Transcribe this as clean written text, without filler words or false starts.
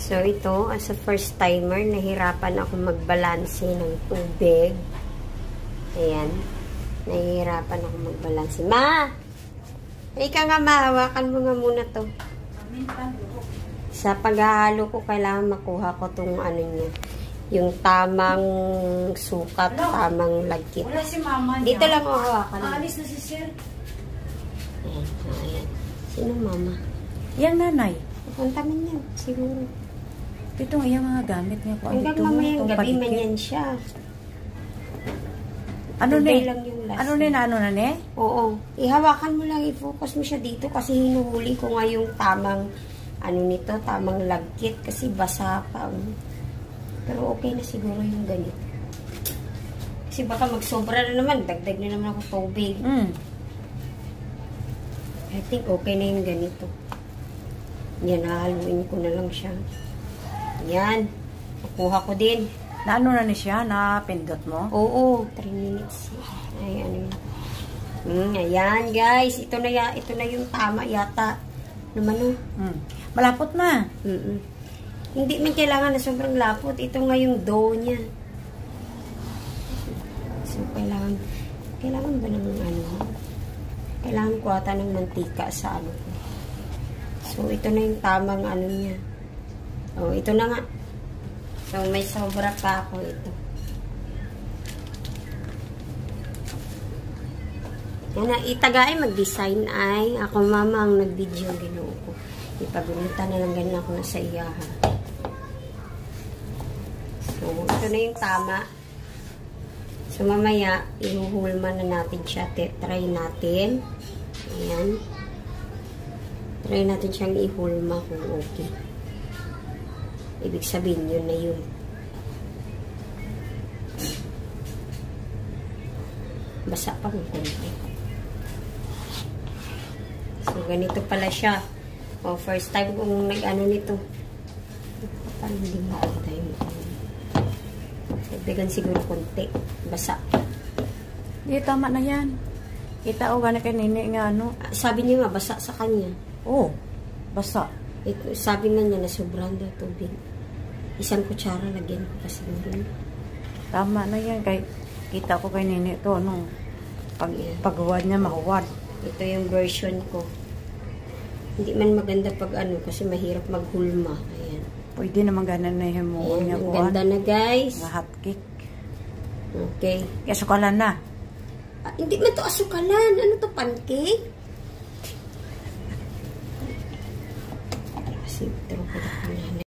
So, ito, as a first timer, nahirapan ako magbalanse ng tubig. Ayan. Nahihirapan ako magbalanse. Ma! Ika nga, mahawakan mo nga muna to. Sa paghahalo ko, kailangan makuha ko tong ano niya. Yung tamang sukat, tamang lagkit. Wala si mama niya. Dito lang ako hawakan. Aalis na si sir. Ayan, ayan. Sino mama? Yang nanay. Punta man yan, siguro. Itong iyang mga gamit niya po. Hanggang mamayang gabi man yan siya. Ano Today ne? lang yung last. Ano na ne? Oo. Ihawakan mo lang, i-focus mo siya dito kasi hinuhuli ko nga yung tamang ano nito, tamang lagkit kasi basa pa. Pero okay na siguro yung ganito. Kasi baka magsobra na naman, dagdag na naman ako tubig. I think okay na yung ganito. Yan, hahaluin ko na lang siya. Yan. Nakuha ko din. Na ano na ni siya? Na pindot mo? Oo, 3 minutes. Ay, ano yun. Ayan, guys. Ito na yung tama yata. Naman, Malapot na. Hindi man kailangan na sobrang lapot. Ito nga yung dough niya. So, kailangan ba ng ano? Kailangan ko ata ng mantika sa ano ko. So, ito na yung tamang ano niya. Oh, ito na nga. So, may sobra pa ako ito. Yan na, itagay mag-design ay ako mama ang nag-video ginoo ko. Ipagulita na lang ganun ako na sa iyahan. So, ito na yung tama. So, mamaya, ihuhulma na natin siya. Try natin. Ayan. Try natin siyang ihulma kung okay. Ibig sabihin, yun na yun. Basa pa ng konti. So, ganito pala siya. O, first time kong nag-ano nito. Parang hindi makita yung dagdagan siguro konti. Basa. Di, tama na yan. Kita o gana kay nini nga ano. Sabi niya nga, basa sa kanya. Oo, basa. Sabi nga niya na sobrang daw tubig. 1 kutsara lagyan ko kasi siguro. Tama na yan. Kay, kita ko kay nini to, no? Paghuwad niya, mahuwad. Ito yung version ko. Hindi man maganda pag ano, kasi mahirap maghulma. Ayan. Pwede naman ganan na yung mo niya ang po. ganda na, guys. Mga hot cake. Okay. Kaya sukalan na. Hindi man to asukalan. Ano to, pancake?